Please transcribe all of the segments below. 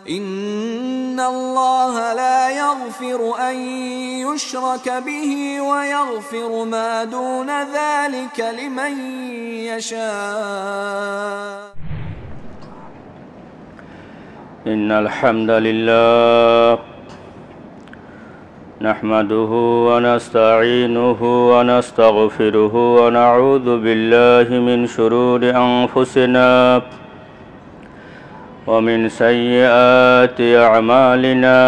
إن الله لا يغفر أن يشرك به ويغفر ما دون ذلك لمن يشاء. إن الحمد لله نحمده ونستعينه ونستغفره ونعوذ بالله من شرور أنفسنا ومن سيئات أعمالنا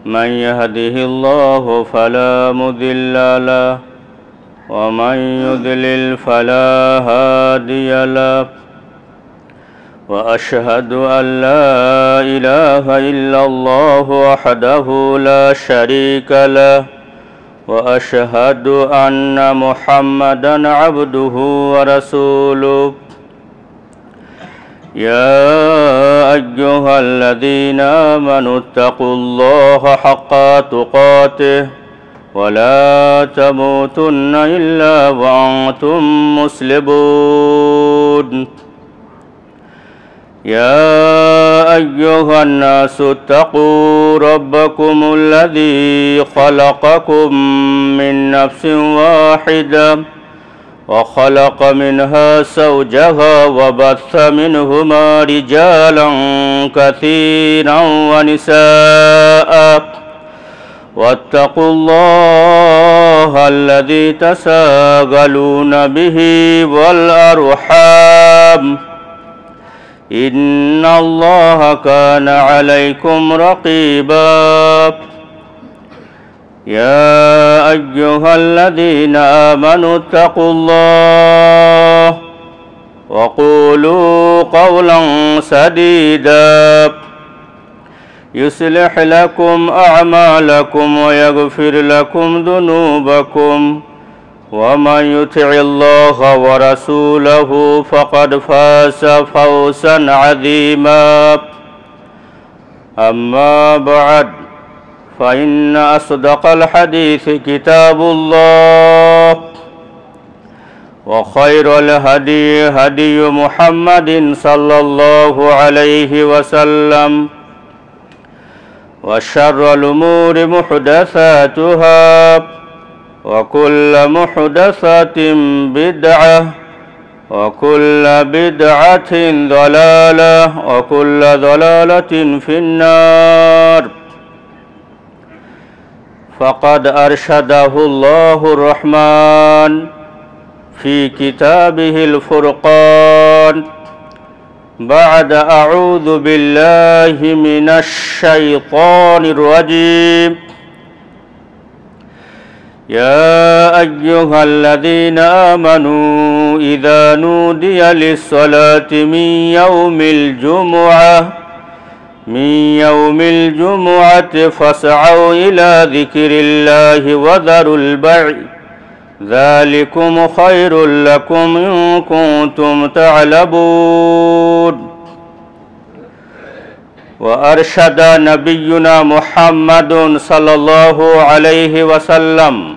من يهده الله فلا مضل له ومن يضلل فلا هادي له وأشهد أن لا إله إلا الله وحده لا شريك له وأشهد أن محمدا عبده ورسوله. يا أيها الذين آمنوا اتقوا الله حق تقاته ولا تموتن إلا وأنتم مسلمون. يا أيها الناس اتقوا ربكم الذي خلقكم من نفس واحدة وخلق منها زوجها وبث منهما رجالا كثيرا ونساء واتقوا الله الذي تساءلون به والأرحام إن الله كان عليكم رقيبا. يا أيها الذين آمنوا اتقوا الله وقولوا قولا سديدا يصلح لكم أعمالكم ويغفر لكم ذنوبكم ومن يطع الله ورسوله فقد فاز فوزا عظيما. أما بعد فإن أصدق الحديث كتاب الله وخير الهدي هدي محمد صلى الله عليه وسلم وشر الأمور محدثاتها وكل محدثة بدعة وكل بدعة ضلالة وكل ضلالة في النار. فقد أرشده الله الرحمن في كتابه الفرقان بعد أعوذ بالله من الشيطان الرجيم. يا أيها الذين آمنوا إذا نودي للصلاة من يوم الجمعة فاسعوا إلى ذكر الله وذروا البيع ذلكم خير لكم إن كنتم تعلمون. وأرشد نبينا محمد صلى الله عليه وسلم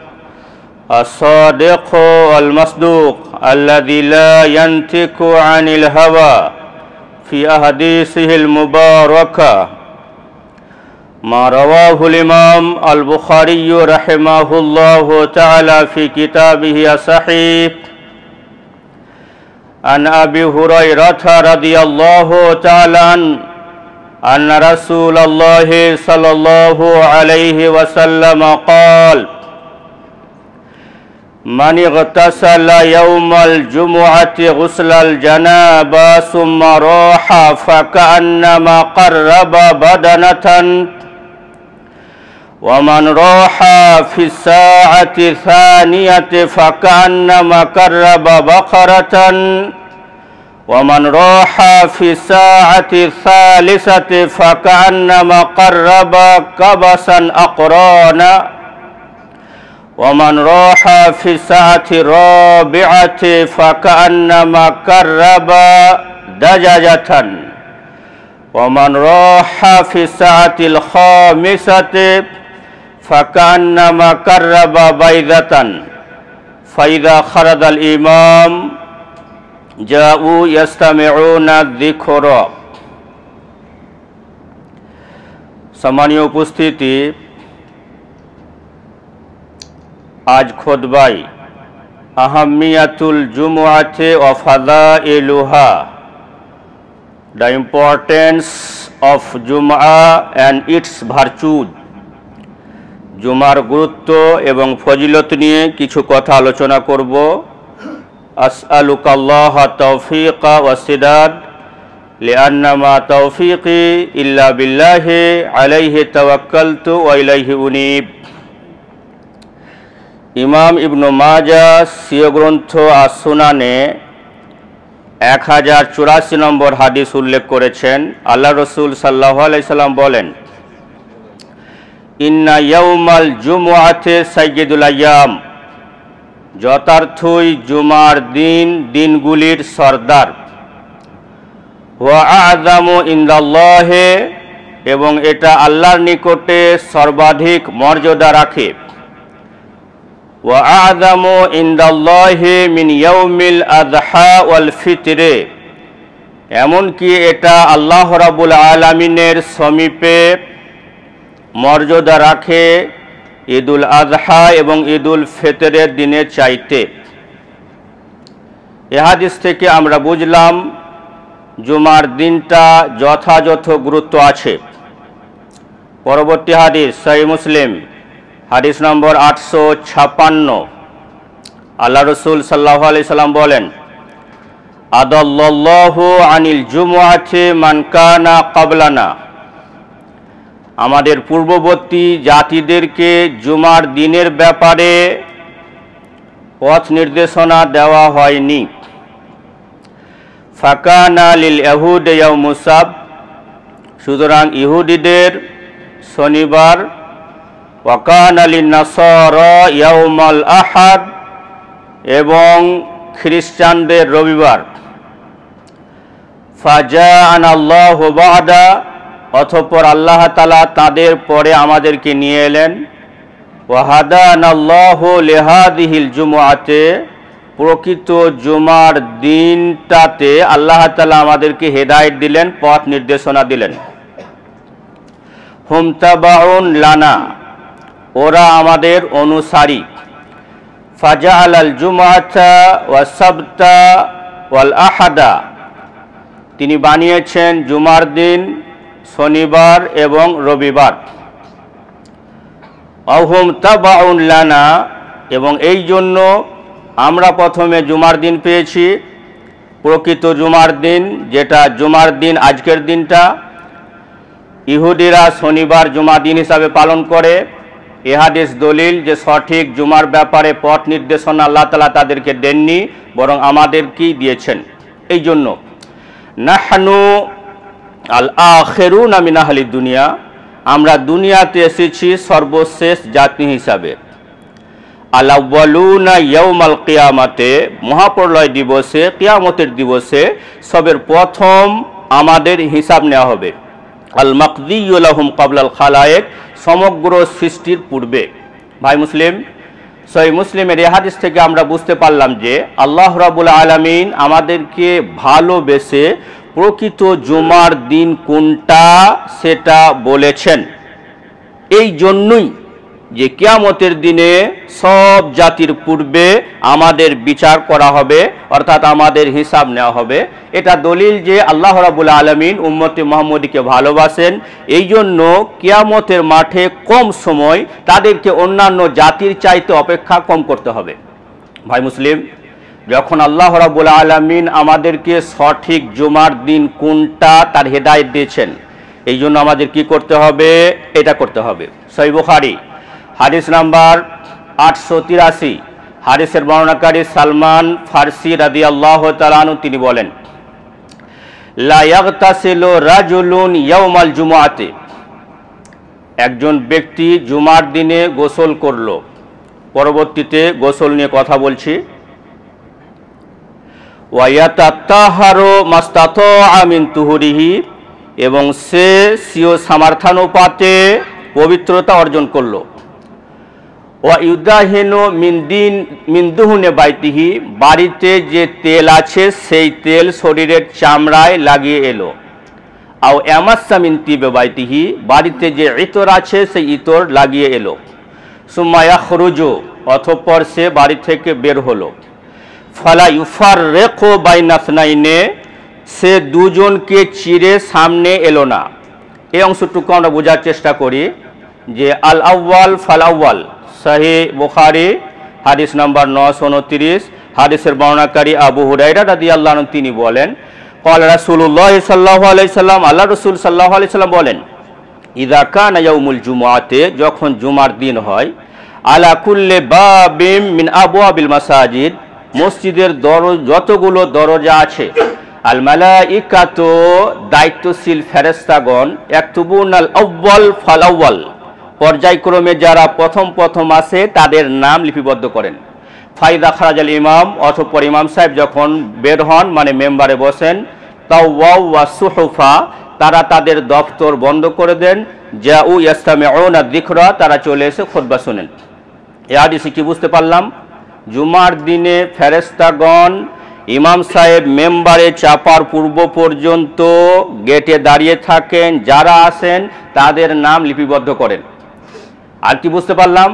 الصادق المصدوق الذي لا ينطق عن الهوى في أحاديثه المباركة ما رواه الإمام البخاري رحمه الله تعالى في كتابه الصحيح عن أبي هريرة رضي الله تعالى عنه أن رسول الله صلى الله عليه وسلم قال: من اغتسل يوم الجمعة غسل الجنابة ثم راح فكأنما قرب بدنة، ومن راح في الساعة الثانية فكأنما قرب بقرة، ومن راح في الساعة الثالثة فكأنما قرب كبسا أقرانا، ومن راح في الساعة الرابعة فكأنما قرب دجاجة، ومن راح في الساعة الخامسة فكأنما قرب بيضة. فإذا خرج الإمام جاءوا يستمعون الذكر. সম্মানীয় উপস্থিতি, আজ খুতবায় আহাম্মিয়াতুল জুমআতি ওয়া ফাদাইলুহা, the importance of Juma and its virtues, জুমার গুরুত্ব এবং ফজিলত নিয়ে কিছু কথা আলোচনা করব। আসআলুকাল্লাহ তাওফীকা ওয়া সিদাদ লিআন্না মা তাওফীকি ইল্লা বিল্লাহি আলাইহি তাওয়াক্কালতু ওয়া ইলাইহি উনীব। ইমাম ইবনে মাজাহ সিয় গ্রন্থ আস-সুনানে 1084 নম্বর হাদিস উল্লেখ করেছেন। আল্লাহ রসুল সাল্লাল্লাহু আলাইহি সাল্লাম বলেন, ইন্না ইয়াউমাল জুমআতি সাইয়্যিদুল আইয়াম, যথার্থই জুমার দিন দিনগুলির সরদার। ওয়া আ'যামু ইনদাল্লাহি, এবং এটা আল্লাহর নিকটে সর্বাধিক মর্যাদা রাখে। ওয়া আ'যামু ইনদাল্লাহি মিন ইয়াউমিল আযহা ওয়াল ফিতরে, এমনকি এটা আল্লাহ রাব্বুল আলামিনের সমীপে মর্যাদা রাখে ঈদুল আযহা এবং ঈদুল ফিতরের দিনের চাইতে। এ হাদিস থেকে আমরা বুঝলাম জুমার দিনটা যথাযথ গুরুত্ব আছে। পরবর্তী হাদিস সহিহ মুসলিম, হাদিস নম্বর 856। আল্লাহ রসুল সাল্লাল্লাহু আলাইহি সাল্লাম বলেন, আদাল্লাহু আনিল জুমআতি মান কানা ক্বাবলানা, আমাদের পূর্ববর্তী জাতিদেরকে জুমার দিনের ব্যাপারে পথ নির্দেশনা দেওয়া হয়নি। ফাকানা লিল ইয়াহুদি ইয়াউমুস সাbt, সুতরাং ইহুদিদের শনিবার, ওয়াকানা লিন নাসারা ইয়াউমাল আহাদ, এবং খ্রিস্টানদের রবিবার। ফাজাআনাল্লাহু বা'দা, অতঃপর আল্লাহ তাআলা তাদের পরে আমাদেরকে নিয়ে এলেন। ওয়াহাদানাল্লাহু লিহাদিহিল জুমআতে, প্রকৃত জুমার দিনটাতে আল্লাহ তাআলা আমাদেরকে হেদায়েত দিলেন, পথ নির্দেশনা দিলেন। হুম তাবাউন লানা, ওরা আমাদের অনুসারী। ফাজাআলাল জুমআতা ওয়াস সাবতা ওয়াল আহাদা, তিনি বানিয়েছেন জুমার দিন, শনিবার এবং রবিবার। আহুম তাবাউন লানা, এবং এই জন্য আমরা প্রথমে জুমার দিন পেয়েছি, প্রকৃত জুমার দিন, যেটা জুমার দিন আজকের দিনটা। ইহুদিরা শনিবার জুমা দিন হিসাবে পালন করে। এ হাদিস দলিল যে সঠিক জুমার ব্যাপারে পথ নির্দেশনা আল্লাহ তাআলা তাদেরকে দেননি, বরং আমাদেরকেই দিয়েছেন। এই জন্য নাহনু আল আখিরুনা মিন আহলিদ দুনিয়া, আমরা দুনিয়াতে এসেছি সর্বশেষ জাতি হিসাবে। আল আউয়ালুনা ইয়াউমাল কিয়ামাতে, মহাপ্রলয় দিবসে, কিয়ামতের দিবসে সবের প্রথম আমাদের হিসাব নেওয়া হবে। আল মাকদিয়ু লাহুম ক্বাবলাল খালায়েক, সমগ্র সৃষ্টির পূর্বে। ভাই মুসলিম, সহিহ মুসলিমের এই হাদিস থেকে আমরা বুঝতে পারলাম যে আল্লাহ রাব্বুল আলামিন আমাদেরকে ভালোবেসে প্রকৃত জুমার দিন কোনটা সেটা বলেছেন। এই জন্যই যে কিয়ামতের দিনে সব জাতির পূর্বে আমাদের বিচার করা হবে, অর্থাৎ আমাদের হিসাব নেওয়া হবে। এটা দলিল যে আল্লাহ রাব্বুল আলামিন উম্মতে মুহাম্মদীকে ভালোবাসেন। এই জন্য কিয়ামতের মাঠে কম সময় তাদেরকে অন্যান্য জাতির চাইতে অপেক্ষা কম করতে হবে। ভাই মুসলিম, যখন আল্লাহ রাব্বুল আলামিন আমাদেরকে সঠিক জুমার দিন কোনটা তার হেদায়েত দিয়েছেন, এই জন্য আমাদের কি করতে হবে? এটা করতে হবে। সহিহ বুখারী হাদিস নাম্বার 883, হাদিসের বর্ণনাকারী সালমান ফারসি রাদিয়াল্লাহু তাআলা আনহু, তিনি বলেন, লা ইয়াগতাসিলু রাজুলুন ইয়াউমাল জুমআতি, একজন ব্যক্তি জুমার দিনে গোসল করলো। পরবর্তীতে গোসল নিয়ে কথা বলছি। ওয়া ইয়াতাতাহারু মাস্তাতাআ মিন তুহুরিহি, এবং সে স্বীয় সামর্থ্যানুপাতে পবিত্রতা অর্জন করলো। ওয়া ইউদাহিনু মিন দুহুনে বাইতিহি, বাড়িতে যে তেল আছে সেই তেল শরীরের চামড়ায় লাগিয়ে এলো। আও ইয়ামাসসা মিন তিবে বাইতিহি, বাড়িতে যে ইতর আছে সেই ইতর লাগিয়ে এলো। সুম্মা ইয়াখরুজু, অতঃপর সে বাড়ি থেকে বের হলো। ফালা ইউফাররিকু বাইনা ইসনাইনে, সে দুজনকে চিরে সামনে এলো না। এই অংশটুকু আমরা বোঝার চেষ্টা করি যে আল আউয়াল ফাল আউয়াল, সহিহ বুখারী হাদিস নাম্বার 929, হাদিসের বর্ণনাকারী আবু হুরায়রা রাদিয়াল্লাহু আনহু তিনি বলেন, ক্বালা রাসূলুল্লাহ সাল্লাল্লাহু আলাইহি সাল্লাম, আল্লাহ রাসূল সাল্লাল্লাহু আলাইহি সাল্লাম বলেন, ইযা কানা ইয়াউমুল জুমআতে, যখন জুমার দিন হয়, আলা কুল্লি বাবিম মিন আবওয়াবিল মাসাজিদ, মসজিদের যতগুলো দরজা আছে, আল মালাইকাতু, দায়িত্বশীল ফেরেশতাগণ, ইয়াকতুবুনাল আউয়াল ফাল আউয়াল, পর্যায়ক্রমে যারা প্রথম আসে তাদের নাম লিপিবদ্ধ করেন। ফাইদা খারাজাল ইমাম, অতঃপর ইমাম সাহেব যখন বের হন, মানে মেম্বারে বসেন, তাওয়াউ ওয়া সুহুফা, তারা তাদের দপ্তর বন্ধ করে দেন। জাউ ইয়াস্তামিউনা যিকরা, তারা চলে এসে খুতবা শুনেন। এই হাদিসে কি বুঝতে পারলাম? জুমার দিনে ফেরেশতাগণ ইমাম সাহেব মেম্বারে চাপার পূর্ব পর্যন্ত গেটে দাঁড়িয়ে থাকেন, যারা আসেন তাদের নাম লিপিবদ্ধ করেন। আর কি বুঝতে পারলাম?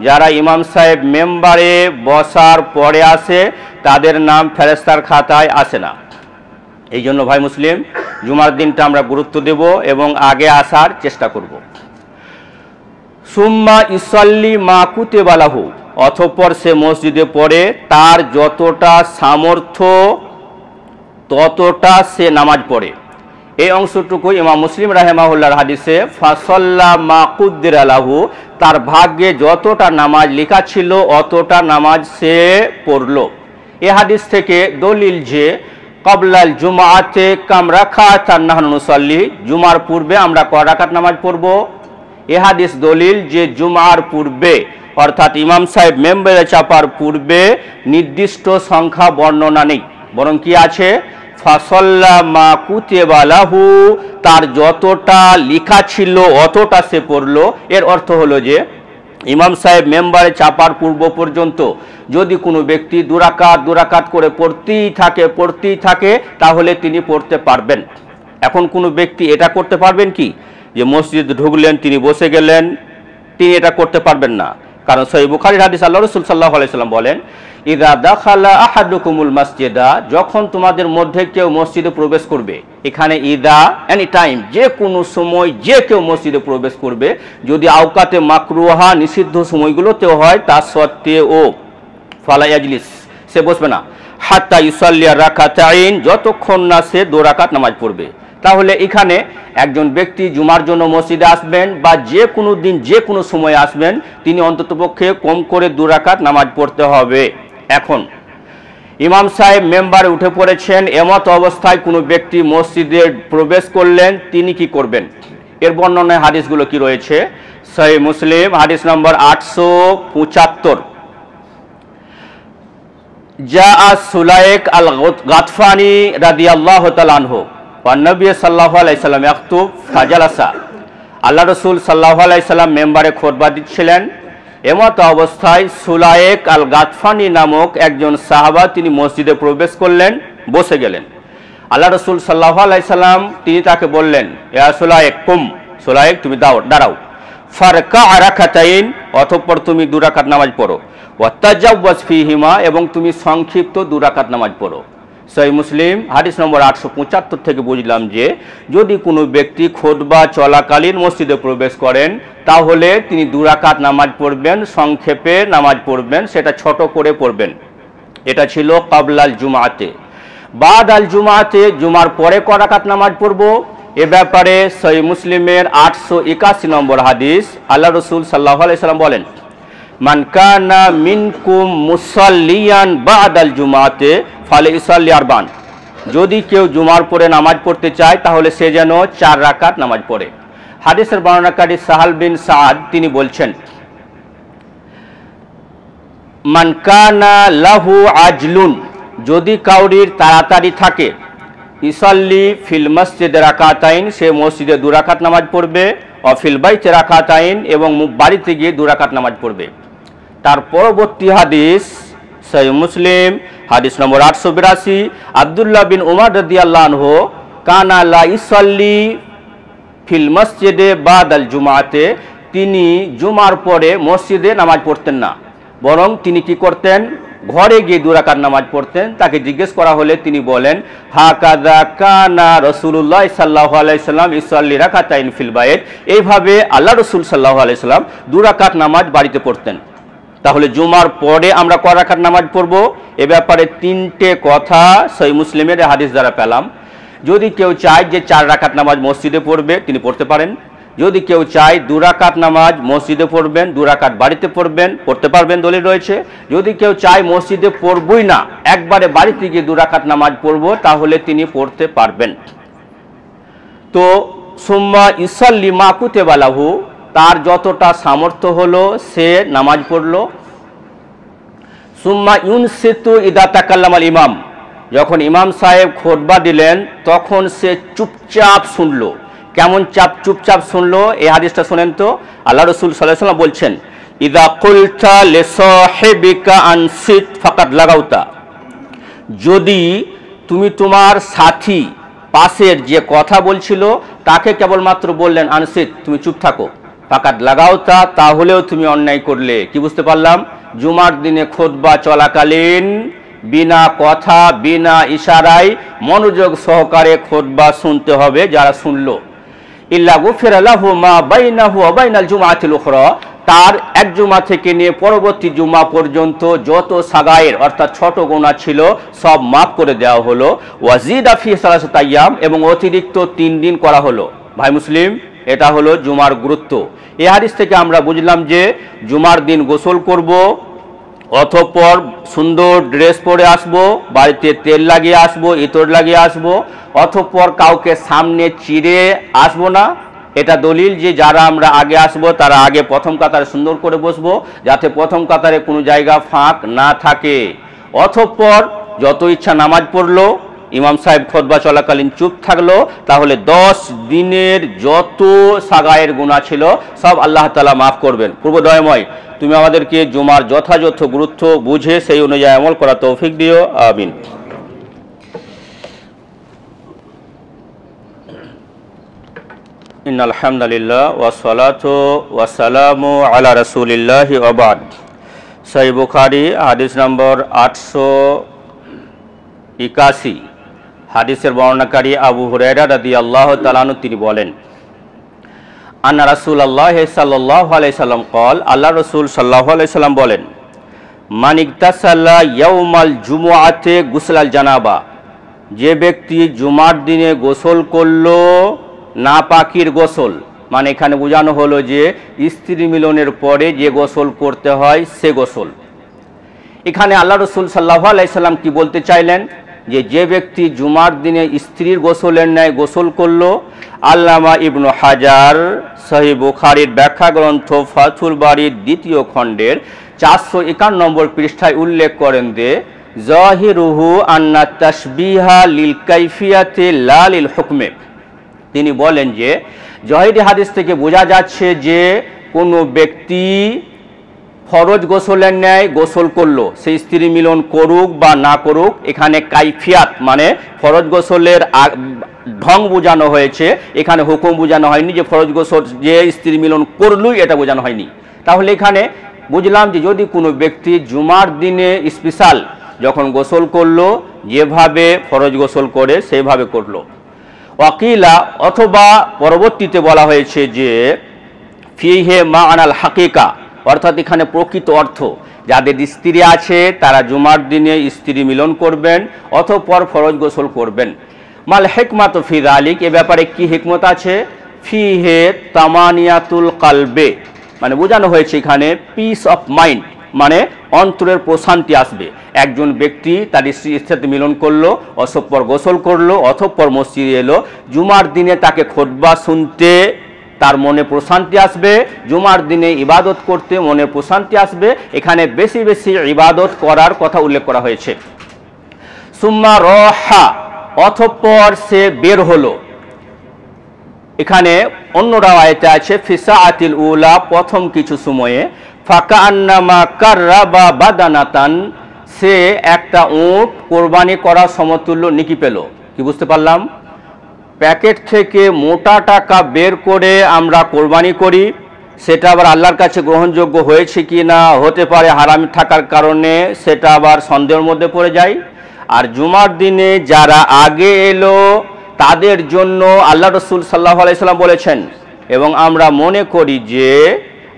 যারা ইমাম সাহেব মেম্বারে বসার পরে আসে তাদের নাম ফেরেশতার খাতায় আসে না। এই জন্য ভাই মুসলিম, জুমার দিনটা আমরা গুরুত্ব দেব এবং আগে আসার চেষ্টা করব। সুম্মা ইসাল্লি মা কুতিবা লাহু, অতঃপর সে মসজিদে পড়ে তার যতটা সামর্থ্য ততটা সে নামাজ পড়ে। এই অংশটুকু ইমাম মুসলিম রাহিমাহুল্লাহর হাদিসে ফাসাল্লা মা কুদ্দিরা লাহু, তার ভাগ্যে যতটা নামাজ লেখা ছিল অতটা নামাজ সে পড়ল। এই হাদিস থেকে দলিল যে ক্বাবলাল জুমআতে কাম রাকাতান নাহনু নুসাল্লি, জুমার পূর্বে আমরা কয় রাকাত নামাজ পড়ব। এই হাদিস দলিল যে জুমার পূর্বে, অর্থাৎ ইমাম সাহেব মেম্বারে চাপার পূর্বে নির্দিষ্ট সংখ্যা বর্ণনা নেই, বরং কি আছে? ফাসাল্লা মা কুতিবা লাহু, তার যতটা লেখা ছিল অতটা সে পড়ল। এর অর্থ হলো যে ইমাম সাহেব মেম্বারে চাপার পূর্ব পর্যন্ত যদি কোনো ব্যক্তি দুরাকাত করে পড়তেই থাকে তাহলে তিনি পড়তে পারবেন। এখন কোনো ব্যক্তি এটা করতে পারবেন কি যে মসজিদ ঢুকলেন তিনি বসে গেলেন? তিনি এটা করতে পারবেন না, কারণ সহিহ বুখারীর হাদিস আল্লাহ রাসূল সাল্লাল্লাহু আলাইহি সাল্লাম বলেন, ইযা দাখালা আহাদুকুমুল মাসজিদা, যখন তোমাদের মধ্যে কেউ মসজিদে প্রবেশ করবে। এখানে ইদা এনি টাইম, যে কোনো সময় যে কেউ মসজিদে প্রবেশ করবে, যদি আওকাতে মাকরুহা নিষিদ্ধ সময়গুলোতেও হয়, তা সত্ত্বেও ফালা ইয়াজলিস, সে বসবে না, হাত্তা ইউসাল্লিয়া রাকাতাইন, যতক্ষণ না সে 2 রাকাত নামাজ পড়বে। তাহলে এখানে একজন ব্যক্তি জুমার জন্য মসজিদে আসবেন বা যে কোনো দিন যে কোনো সময় আসবেন, তিনি অন্ততপক্ষে কম করে 2 রাকাত নামাজ পড়তে হবে। এখন ইমাম সাহেব মেম্বারে উঠে পড়েছেন, এমত অবস্থায় কোনো ব্যক্তি মসজিদে প্রবেশ করলেন, তিনি কি করবেন? এর বর্ণনায় হাদিসগুলো কি রয়েছে? সহিহ মুসলিম হাদিস নম্বর 875, জাআ সুলাইক আল গাতফানি রাদিয়াল্লাহু তাআলা আনহু ওয়া নবী সাল্লাল্লাহু আলাইহি সাল্লাম ইয়াখতুব ফাজালাসা, আল্লাহ রাসূল সাল্লাল্লাহু আলাইহি সাল্লাম মেম্বারে খুতবা দিচ্ছিলেন। এমত অবস্থায় সুলাইক আল গাতফানি নামক একজন সাহাবা তিনি মসজিদে প্রবেশ করলেন, বসে গেলেন। আল্লাহ রাসূল সাল্লাল্লাহু আলাইহি সাল্লাম তিনি তাকে বললেন, ইয়া সুলাইক কুম, সুলাইক তুমি দাঁড়াও, ফারকা রাকাতাইন, অতঃপর তুমি 2 রাকাত নামাজ পড়ো, ওয়া তাজাওয়াজ ফিহিমা, এবং তুমি সংক্ষিপ্ত 2 রাকাত নামাজ পড়ো। সহিহ মুসলিম হাদিস নম্বর 875 থেকে বুঝলাম যে যদি কোনো ব্যক্তি খুতবা চলাকালীন মসজিদে প্রবেশ করেন তাহলে তিনি 2 রাকাত নামাজ পড়বেন, সংক্ষেপে নামাজ পড়বেন, সেটা ছোট করে পড়বেন। এটা ছিল ক্বাবলাল জুমআতে। বাদাল জুমআতে, জুমার পরে ক রাকাত নামাজ পড়ব? এ ব্যাপারে সহিহ মুসলিমের 881 নম্বর হাদিস, আল্লাহ রাসূল সাল্লাল্লাহু আলাইহি সাল্লাম বলেন, মান কানা মিনকুম মুসাল্লিয়ান বাদাল জুমআতে ফালিউসাল্লি আরবান, যদি কেউ জুমার পরে নামাজ পড়তে চায় তাহলে সে যেন 4 রাকাত নামাজ পড়ে। হাদিসের বর্ণনাকারী সাহাল বিন সাদ তিনি বলছেন, মান কানা লাহু আজলুন, যদি কাউরির তাড়াতাড়ি থাকে, ইসাল্লি ফিল মসজিদে রাকাতাইন, সে মসজিদে 2 রাকাত নামাজ পড়বে, ও ফিল বাইতে রাকাতাইন, এবং বাড়িতে গিয়ে 2 রাকাত নামাজ পড়বে। তার পরবর্তী হাদিস সহিহ মুসলিম হাদিস নম্বর 882, আব্দুল্লাহ বিন উমর রাদিয়াল্লাহু আনহু কানা লা ইসাল্লি ফিল মসজিদে বাদাল জুমাতে, তিনি জুমার পরে মসজিদে নামাজ পড়তেন না, বরং তিনি কি করতেন, ঘরে গিয়ে 2 রাকাত নামাজ পড়তেন। তাকে জিজ্ঞেস করা হলে তিনি বলেন, হাকাযা কানা রাসূলুল্লাহ সাল্লাল্লাহু আলাইহি সাল্লাম ইসাল্লি রাকাতাইন ফিল বাইত, এইভাবে আল্লাহ রাসূল সাল্লাল্লাহু আলাইহি সাল্লাম 2 রাকাত নামাজ বাড়িতে পড়তেন। তাহলে জুমার পরে আমরা কয় রাকাত নামাজ পড়ব, এ ব্যাপারে 3টে কথা সহিহ মুসলিমের হাদিস দ্বারা পেলাম। যদি কেউ চায় যে 4 রাকাত নামাজ মসজিদে পড়বে, তিনি পড়তে পারেন। যদি কেউ চায় 2 রাকাত নামাজ মসজিদে পড়বেন, 2 রাকাত বাড়িতে পড়বেন, পড়তে পারবেন, দলিল রয়েছে। যদি কেউ চায় মসজিদে পড়বই না, একবারে বাড়িতে গিয়ে 2 রাকাত নামাজ পড়ব, তাহলে তিনি পড়তে পারবেন। তো সুম্মা ইসাল্লি মা কুতিবা লাহু, তার যতটা সামর্থ্য হলো সে নামাজ পড়ল। সুম্মা ইউনসিতু ইদা তাকাল্লামাল ইমাম, যখন ইমাম সাহেব খুতবা দিলেন তখন সে চুপচাপ শুনলো। কেমন চুপচাপ শুনলো, এই হাদিসটা শুনেন তো। আল্লাহ রাসূল সাল্লাল্লাহু আলাইহি ওয়াসাল্লাম বলছেন, ইদা কুলতা লিসাহিবিকা আনসিত ফাকাদ লাগাউতা, যদি তুমি তোমার সাথী পাশের যে কথা বলছিল তাকে কেবলমাত্র বললেন আনসিত, তুমি চুপ থাকো, ফাকাদ লাগাউতা, তাহলেও তুমি অন্যায় করলে। কি বুঝতে পারলাম, জুমার দিনে খুতবা চলাকালীন বিনা কথা বিনা ইশারায় মনোযোগ সহকারে খুতবা শুনতে হবে। যারা শুনলো, ইল্লা গুফিরা লাহু মা বাইনাহু ওয়া বাইনাল জুমআতিল উখরা, তার এক জুমা থেকে নিয়ে পরবর্তী জুমা পর্যন্ত যত সাগায়ের অর্থাৎ ছোট গুনাহ ছিল সব মাফ করে দেওয়া হলো। ওয়াজিদা ফি সালাসাত আইয়াম, এবং অতিরিক্ত 3 দিন করা হলো। ভাই মুসলিম, এটা হলো জুমার গুরুত্ব। এই হাদিস থেকে আমরা বুঝলাম যে জুমার দিন গোসল করব, অতঃপর সুন্দর ড্রেস পরে আসব, বাড়িতে তেল লাগিয়ে আসব, ইতর লাগিয়ে আসব, অতঃপর কাউকে সামনে চিড়ে আসব না। এটা দলিল যে যারা আমরা আগে আসব তারা আগে প্রথম কাতারে সুন্দর করে বসবো, যাতে প্রথম কাতারে কোনো জায়গা ফাঁক না থাকে। অতঃপর যত ইচ্ছা নামাজ পড়লো, ইমাম সাহেব খুতবা চলাকালীন চুপ থাকলো, তাহলে 10 দিনের যত সাগায়ের গুনাহ ছিল সব আল্লাহ তাআলা মাফ করবেন। পূর্বদয়ময় তুমি আমাদেরকে জুমার যথাযথ গুরুত্ব বুঝে সেই অনুযায়ী আমল করা তৌফিক দিও, আমিন। ইন্নাল হামদুলিল্লাহ ওয়াসসালাতু ওয়াসসালামু আলা রাসূলিল্লাহি ওয়া বাদ। সহিহ বুখারী হাদিস নম্বর 881, হাদিসের বর্ণনাকারী আবু হুরায়রা রাদিয়াল্লাহু তাআলা আনহু, তিনি বলেন, আন্না রাসূলুল্লাহ সাল্লাল্লাহু আলাইহি সাল্লাম কল, আল্লাহ রাসূল সাল্লাল্লাহু আলাইহি সাল্লাম বলেন, মান ইগতাসালা ইয়াউমাল জুমআতে গুসলাল জানাবা, যে ব্যক্তি জুমার দিনে গোসল করলো নাপাকির গোসল, মানে এখানে বোঝানো হলো যে স্ত্রী মিলনের পরে যে গোসল করতে হয় সে গোসল। এখানে আল্লাহ রাসূল সাল্লাল্লাহু আলাইহি সাল্লাম কি বলতে চাইলেন, যে ব্যক্তি জুমার দিনে স্ত্রীর গোসলের ন্যায় গোসল করলো। আল্লামা ইবনু হাজার সহিহ বুখারীর ব্যাখ্যা গ্রন্থ ফাথুল বারীর 2য় খণ্ডের 451 নম্বর পৃষ্ঠায় উল্লেখ করেন যে জাহিরুহু আন্না তাশবিহা লিল কাইফিয়াতি লা লিল হুকমে, তিনি বলেন যে জহিরি হাদিস থেকে বোঝা যাচ্ছে যে কোনো ব্যক্তি ফরজ গোসলের ন্যায় গোসল করলো, সেই স্ত্রী মিলন করুক বা না করুক, এখানে কাইফিয়াত মানে ফরজ গোসলের ঢং বোঝানো হয়েছে, এখানে হুকুম বোঝানো হয়নি যে ফরজ গোসল যে স্ত্রী মিলন করলই এটা বোঝানো হয়নি। তাহলে এখানে বুঝলাম যে যদি কোনো ব্যক্তি জুমার দিনে স্পেশাল যখন গোসল করলো, যেভাবে ফরজ গোসল করে সেইভাবে করলো। ওয়াকিলা, অথবা পরবর্তীতে বলা হয়েছে যে ফিহে মা আনাল হাকিকা, অর্থাৎ এখানে প্রকৃত অর্থ, যাদের স্ত্রী আছে তারা জুমার দিনে স্ত্রী মিলন করবেন, অতঃপর ফরজ গোসল করবেন। মাল হিকমাত ফি যালিক, এ ব্যাপারে কি হিকমত আছে, ফিহে তামানিয়াতুল কালবে, মানে বোঝানো হয়েছে এখানে পিস অফ মাইন্ড, মানে অন্তরের প্রশান্তি আসবে। একজন ব্যক্তি তার স্ত্রীর সাথে মিলন করলো, অতঃপর গোসল করলো, অতঃপর মসজিদে এলো, জুমার দিনে তাকে খুতবা শুনতে তার মনে প্রশান্তি আসবে, জুমার দিনে ইবাদত করতে মনে প্রশান্তি আসবে। এখানে বেশি বেশি ইবাদত করার কথা উল্লেখ করা হয়েছে। সুম্মা রহা, অতঃপর সে বের হলো। এখানে অন্য রাওয়ায়াতে আছে ফিসাআতিল উলা, প্রথম কিছু সময়ে, ফাকা আন্নামা কাররাবা বাদানাতান, সে একটা উট কোরবানি করা সমতুল্য নেকি পেল। কি বুঝতে পারলাম, প্যাকেট থেকে মোটা টাকা বের করে আমরা কোরবানি করি, সেটা আবার আল্লাহর কাছে গ্রহণযোগ্য হয়েছে কি না, হতে পারে হারাম থাকার কারণে সেটা আবার সন্দেহের মধ্যে পড়ে যায়। আর জুমার দিনে যারা আগে এলো তাদের জন্য আল্লাহ রসুল সাল্লাল্লাহু আলাইহি সাল্লাম বলেছেন, এবং আমরা মনে করি যে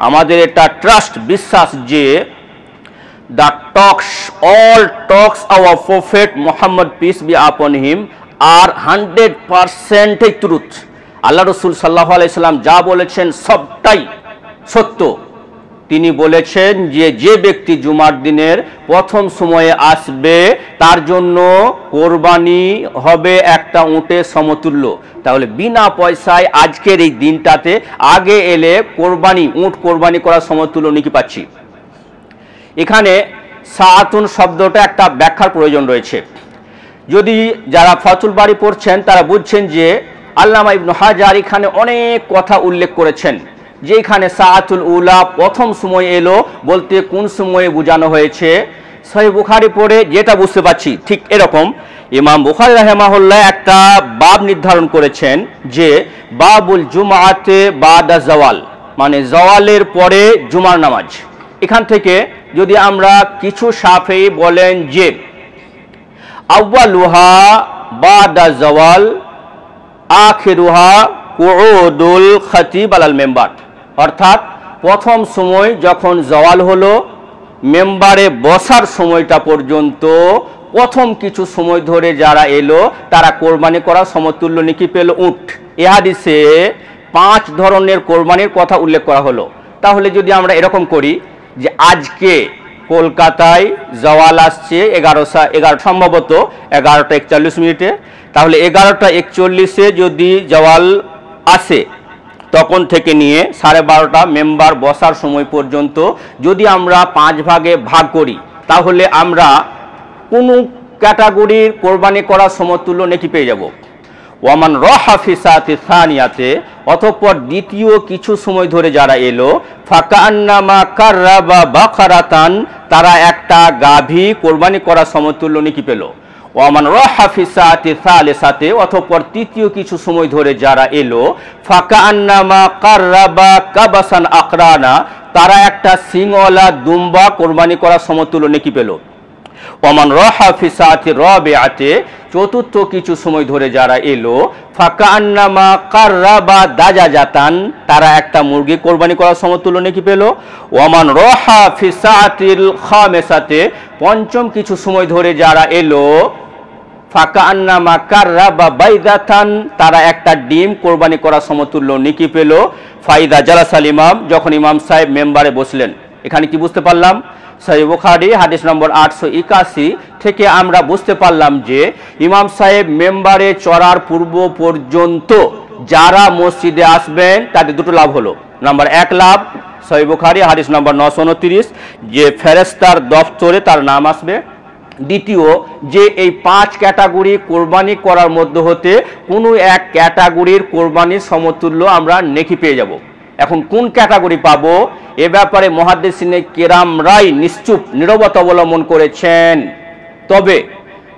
আমাদের এটা ট্রাস্ট, বিশ্বাস যে the all talks our prophet Muhammad peace be upon him are 100% truth। আল্লাহ রসুল সাল্লাল্লাহু আলাইহি সাল্লাম যা বলেছেন সবটাই সত্য। তিনি বলেছেন যে যে ব্যক্তি জুমার দিনের প্রথম সময়ে আসবে তার জন্য কোরবানি হবে একটা উটের সমতুল্য। তাহলে বিনা পয়সায় আজকের এই দিনটাতে আগে এলে কোরবানি, উট কোরবানি করার সমতুল্য নাকি পাচ্ছি। এখানে সাআতুন শব্দটা একটা ব্যাখ্যার প্রয়োজন রয়েছে। যদি যারা ফাতুল বাড়ি পড়ছেন তারা বুঝছেন যে আল্লামা ইবনে হাজার এখানে অনেক কথা উল্লেখ করেছেন, যে এখানে সাআতুল উলা প্রথম সময় এলো বলতে কোন সময়ে বোঝানো হয়েছে। সহিহ বুখারী পড়ে যেটা বুঝতে পারছি ঠিক এরকম ইমাম বুখারী রাহিমাহুল্লাহ একটা বাব নির্ধারণ করেছেন যে বাবুল জুমআতে বাদা জাওয়াল, মানে জাওয়ালের পরে জুমার নামাজ। এখান থেকে যদি আমরা কিছু শাফিঈ বলেন যে আউয়ালুহা বাদা জাওয়াল আখিরুহা কুউদুল খতিব আলাল মেম্বার, অর্থাৎ প্রথম সময় যখন জাওয়াল হলো মেম্বারে বসার সময়টা পর্যন্ত প্রথম কিছু সময় ধরে যারা এলো তারা কোরবানি করার সমতুল্য নেকি পেল উট। এ হাদিসে 5 ধরনের কোরবানির কথা উল্লেখ করা হলো। তাহলে যদি আমরা এরকম করি যে আজকে কলকাতায় জাওয়াল আসছে 11 সম্ভবত 11:41, তাহলে 11:41 যদি জাওয়াল আসে তখন থেকে নিয়ে 12:30 মেম্বার বসার সময় পর্যন্ত যদি আমরা 5 ভাগে ভাগ করি তাহলে আমরা কোন ক্যাটাগরির কোরবানি করার সমতুল্য নেকি পেয়ে যাব। ওয়ামান রাহা ফি সাআতি সানিয়াতে, অতঃপর দ্বিতীয় কিছু সময় ধরে যারা এলো ফাকান্নামা কাররাবা বাকারাতান, তারা একটা গাভী কোরবানি করার সমতুল্য নেকি পেল। ওয়ামান রাহা ফি সাআতি সালিসাতে, অতঃপর তৃতীয় কিছু সময় ধরে যারা এলো ফাকান্নামা কাররাবা কাবাসান আকরানা, তারা একটা সিংওয়ালা দুম্বা কোরবানি করার সমতুল্য নেকি পেল। ওমান রাহা ফি সাআতি রাবিআতে, চতুর্থ কিছু সময় ধরে যারা এলো ফাকান্নামা কাররাবা দাজাজাতান, তারা একটা মুরগি কোরবানি করার সমতুল্য নেকি পেল। ওমান রাহা ফি সাআতিল খামিসাতে, পঞ্চম কিছু সময় ধরে যারা এলো ফাকান্নামা কাররাবা বাইদাতান, তারা একটা ডিম কোরবানি করার সমতুল্য নেকি পেল। ফাইদা জালাসাল ইমাম, যখন ইমাম সাহেব মেম্বারে বসলেন। এখানে কি বুঝতে পারলাম? সহিহ বুখারী হাদিস নম্বর 881 থেকে আমরা বুঝতে পারলাম যে ইমাম সাহেব মেম্বারে চড়ার পূর্ব পর্যন্ত যারা মসজিদে আসবেন তাদের দুটো লাভ হলো। নাম্বার 1 লাভ, সহিহ বুখারী হাদিস নম্বর 929, যে ফেরেশতার দফতরে তার নাম আসবে। দ্বিতীয়, যে এই 5 ক্যাটাগরি কোরবানি করার মধ্যে হতে কোনো এক ক্যাটাগরির কোরবানির সমতুল্য আমরা নেকি পেয়ে যাব। এখন কোন ক্যাটাগরি পাবো এ ব্যাপারে মুহাদ্দিসিনে কেরামরাই নিশ্চুপ নীরবতা অবলম্বন করেছেন। তবে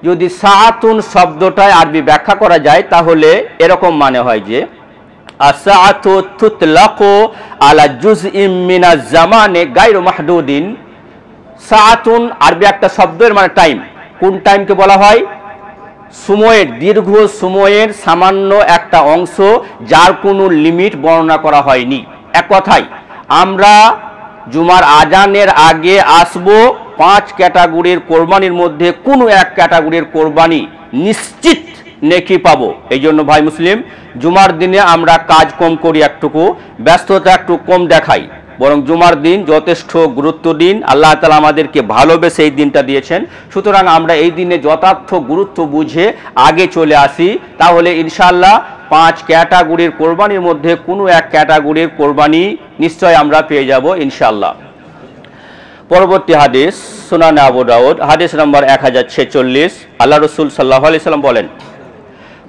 যদি সাআতুন শব্দটায় আরবি ব্যাখ্যা করা যায় তাহলে এরকম মানে হয় যে আসাআতু তুতলাকু আলা জুজইম মিনাজ জামানে গায়রু মাহদুদিন। সাআতুন আরবি একটা শব্দের মানে টাইম। কোন টাইমকে বলা হয়? সময়ের, দীর্ঘ সময়ের সামান্য একটা অংশ যার কোনো লিমিট বর্ণনা করা হয়নি। এক কথায় আমরা জুমার আজানের আগে আসব, 5 ক্যাটাগরির কোরবানির মধ্যে কোনো এক ক্যাটাগরির কোরবানি নিশ্চিত নেকি পাবো। এই জন্য ভাই মুসলিম, জুমার দিনে আমরা কাজ কম করি, একটুকু ব্যস্ততা একটু কম দেখাই, বরং জুমার দিন যথেষ্ট গুরুত্ব দিন। আল্লাহ তাআলা আমাদেরকে ভালোবেসে এই দিনটা দিয়েছেন, সুতরাং আমরা এই দিনে যথার্থ গুরুত্ব বুঝে আগে চলে আসি, তাহলে ইনশাআল্লাহ 5 ক্যাটাগরির কোরবানির মধ্যে কোনো এক ক্যাটাগরির কোরবানি নিশ্চয় আমরা পেয়ে যাব ইনশাআল্লাহ। পরবর্তী হাদিস সুনানে আবু দাউদ হাদিস নম্বর 1046, আল্লাহ রাসূল সাল্লাল্লাহু আলাইহি সাল্লাম বলেন,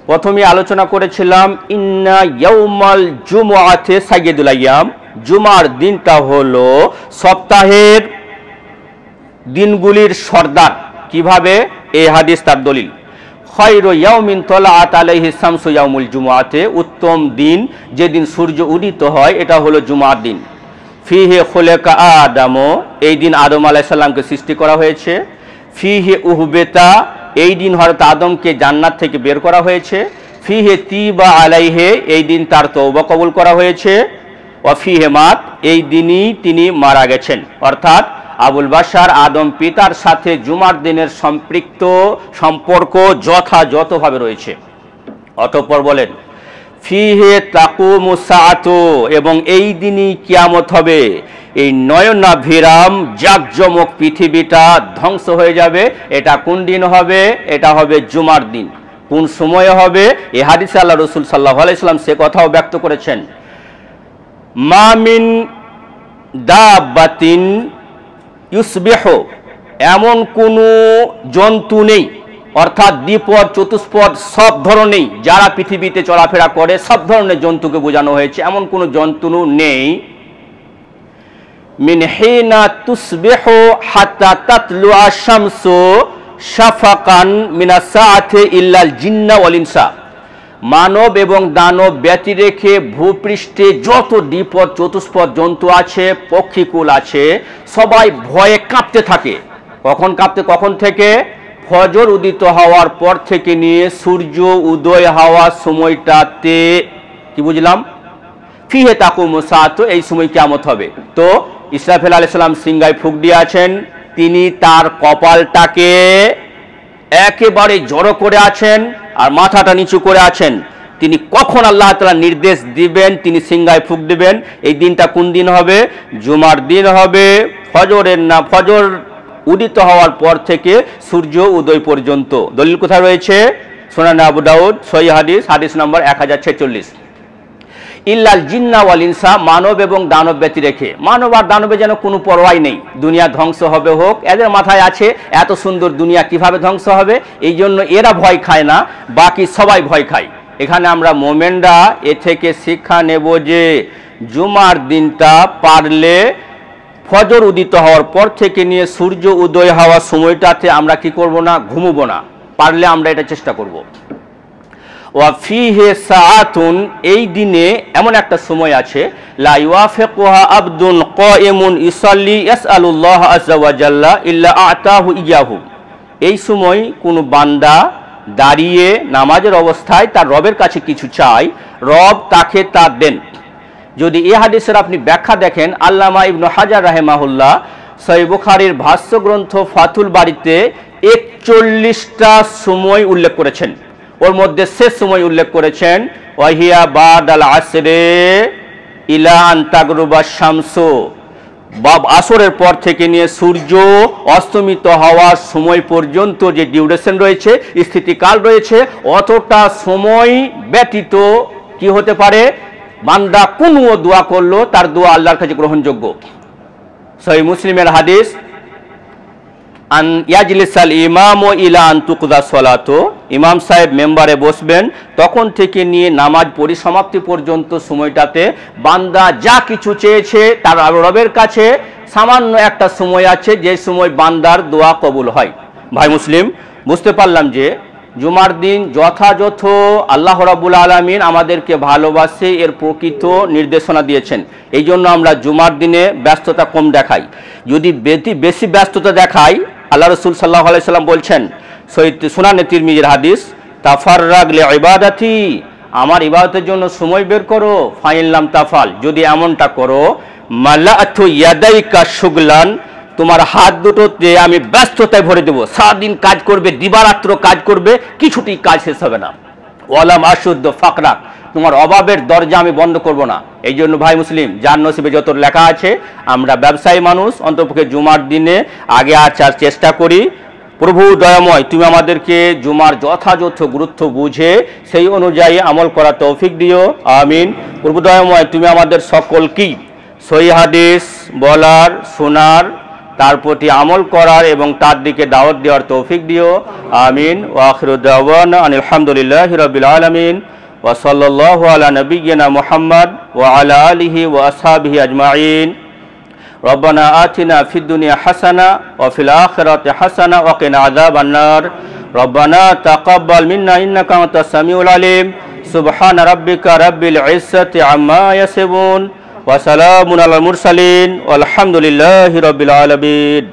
প্রথমে আলোচনা করেছিলাম ইন্না ইয়াউমাল জুমআতি সাইয়্যিদুল আইয়াম, জুমার দিনটা হলো সপ্তাহের দিনগুলির সর্দার। কিভাবে? এই হাদিস তার দলিল। খায়রু ইয়াউমিন তালাআত আলাইহি শামসু ইয়াউমুল জুমআতে, উত্তম দিন যেদিন সূর্য উদিত হয় এটা হলো জুমার দিন। ফিহি খুলিকা আদম, এই দিন আদম আলাইহিস সালামকে সৃষ্টি করা হয়েছে। ফিহি উহবিতা, এই দিন হযরত আদমকে জান্নাত থেকে বের করা হয়েছে। ফিহি তিবা আলাইহি, এই দিন তার তওবা কবুল করা হয়েছে। ওয়া ফিহি মাত, এই দিনই তিনি মারা গেছেন। অর্থাৎ আবুল বাশার আদম পিতার সাথে জুমার দিনের সম্পর্ক যথাযথভাবে রয়েছে। অতঃপর বলেন ফিহি তাকুমু সাআতু, এবং এই দিনই কিয়ামত হবে। এই নয়নাভিরাম জাকজমক পৃথিবীটা ধ্বংস হয়ে যাবে। এটা কোন দিন হবে? এটা হবে জুমার দিন। কোন সময়ে হবে? এই হাদিসে আল্লাহ রাসূল সাল্লাল্লাহু আলাইহি ওয়াসাল্লাম সে কথাও ব্যক্ত করেছেন, মা মিন দাব্বাতিন ইউসবিহু, এমন কোনো জন্তু নেই, অর্থাৎ দ্বিপদ চতুষ্পদ সব ধরনেরই যারা পৃথিবীতে চলাফেরা করে সব ধরনের জন্তুকে বোঝানো হয়েছে, এমন কোনো জন্তু নেই। মিন হিনা তুসবিহু হাত্তা তাতলুআ শামসু শাফাকান মিনাস সাআতি ইল্লাল জিন্না ওয়াল ইনসা, মানব এবং দানব ব্যতি রেখে ভূপৃষ্ঠে যত দ্বিপদ চতুষ্পদ জন্তু আছে, পক্ষীকুল আছে, সবাই ভয়ে কাঁপতে থাকে। কখন থেকে? ফজর উদিত হওয়ার পর থেকে নিয়ে সূর্য উদয় হওয়ার সময়টাতে, কি বুঝলাম? ফিহে তাকুমু সাআতু, এই সময় কিয়ামত হবে। তো ইসরাফিল আলাইহিস সালাম সিংহায় ফুঁক দিয়ে আছেন, তিনি তার কপালটাকে একেবারে জড়ো করে আছেন আর মাথাটা নিচু করে আছেন। তিনি কখন আল্লাহ তাআলা নির্দেশ দিবেন তিনি সিংহায় ফুঁক দিবেন। এই দিনটা কোন দিন হবে? জুমার দিন হবে। ফজর উদিত হওয়ার পর থেকে সূর্য উদয় পর্যন্ত। দলিল কোথায় রয়েছে? সুনানে আবু দাউদ, সহিহ হাদিস, হাদিস নম্বর 1046। ইল্লাল জিন্না ওয়াল ইনসা, মানব এবং দানব ব্যতি রেখে। মানব আর দানবে যেন কোনো পরোয়াই নেই, দুনিয়া ধ্বংস হবে হোক, এদের মাথায় আছে এত সুন্দর দুনিয়া কিভাবে ধ্বংস হবে, এই জন্য এরা ভয় খায় না, বাকি সবাই ভয় খায়। এখানে আমরা মোমেনরা এ থেকে শিক্ষা নেব যে জুমার দিনটা পারলে ফজর উদিত হওয়ার পর থেকে নিয়ে সূর্য উদয় হওয়ার সময়টাতে আমরা কি করব না? ঘুমবো না। পারলে আমরা এটা চেষ্টা করব। ওয়া ফিহি সাআতুন, এই দিনে এমন একটা সময় আছে, লা ইউয়াফিকুহা আবদুন কায়িমুন ইসাল্লি ইয়াসআলুল্লাহ আযজা ওয়া জাল্লা ইল্লা আতাহু ইয়াহু, এই সময় কোনো বান্দা দাঁড়িয়ে নামাজের অবস্থায় তার রবের কাছে কিছু চায়, রব তাকে তা দেন। যদি এই হাদিসের আপনি ব্যাখ্যা দেখেন, আল্লামা ইবনে হাজার রাহিমাহুল্লাহ সহিহ বুখারীর ভাষ্য গ্রন্থ ফাতুল বারীতে 41টা সময় উল্লেখ করেছেন। ওর মধ্যে শেষ সময় উল্লেখ করেছেন ওয়াহিয়া বাদাল আসরে ইলা আন তাগরুবা শামসু, আসরের পর থেকে নিয়ে সূর্য অস্তমিত হওয়ার সময় পর্যন্ত যে ডিউরেশন রয়েছে, স্থিতিকাল রয়েছে, অতটা সময় ব্যতীত কি হতে পারে? বান্দা কোনো দোয়া করলো তার দোয়া আল্লাহর কাছে গ্রহণযোগ্য। সহিহ মুসলিমের হাদিস, আন ইয়াজলিসাল ইমাম ইলা আন তুকদা সালাতু, ইমাম সাহেব মেম্বারে বসবেন, তখন থেকে নিয়ে নামাজ পরিসমাপ্তি পর্যন্ত সময়টাতে বান্দা যা কিছু চেয়েছে তার রবের কাছে সামান্য একটা সময় আছে যে সময় বান্দার দোয়া কবুল হয়। ভাই মুসলিম, বুঝতে পারলাম যে জুমার দিন যথাযথ আল্লাহ রাব্বুল আলামিন আমাদেরকে ভালোবাসে এর প্রকৃত নির্দেশনা দিয়েছেন। এই জন্য আমরা জুমার দিনে ব্যস্ততা কম দেখাই। যদি বেশি ব্যস্ততা দেখাই, আল্লাহ রাসূল সাল্লাল্লাহু আলাইহি সাল্লাম বলছেন, সুনানে তিরমিজির হাদিস, তাফাররাগ লিইবাদাতি, আমার ইবাদতের জন্য সময় বের করো, ফাইনলাম তাফাল, যদি এমনটা করো, মালাআতু ইয়াদাইকা শুগলান, তোমার হাত দুটোতে আমি ব্যস্ততায় ভরে দেবো, সারাদিন কাজ করবে, দিবারাত্র কাজ করবে, কিছুতেই কাজ শেষ হবে না। ওয়ালাম আশুদ্দ ফাকরাক, তোমার অভাবের দরজা আমি বন্ধ করব না। এই জন্য ভাই মুসলিম, যার নসিবে যত লেখা আছে, আমরা ব্যবসায়ী মানুষ, অন্ততপক্ষে জুমার দিনে আগে আসার চেষ্টা করি। প্রভু দয়াময়, তুমি আমাদেরকে জুমার যথাযথ গুরুত্ব বুঝে সেই অনুযায়ী আমল করার তৌফিক দিও, আমিন। প্রভু দয়াময়, তুমি আমাদের সকলকেই সহিহ হাদিস বলার, শোনার, তার প্রতি আমল করার এবং তার দিকে দাওয়াত দেওয়ার তৌফিক দিও, আমিন। ওয়া আখিরু দাওয়ানা আনিল হামদুলিল্লাহি রাব্বিল আলামিন ওয়া সাল্লাল্লাহু আলা নাবিয়্যিনা মুহাম্মদ ওয়া আলা আলিহি ওয়া আসহাবিহি আজমাইন। রব্বানা আতিনা ফিদ দুনিয়া হাসানা ওয়া ফিল আখিরাতি হাসানা ওয়া কিনা আযাবান নার রব্বানা তাকাব্বাল মিন্না ইন্নাকা আনতাস সামিউল আলিম সুবহান রাব্বিকা রাব্বিল ইজ্জাতি আম্মা ইয়াসিফুন ওয়া সালামুন আলাল মুরসালিন ওয়ালহামদুলিল্লাহি রাব্বিল আলামিন।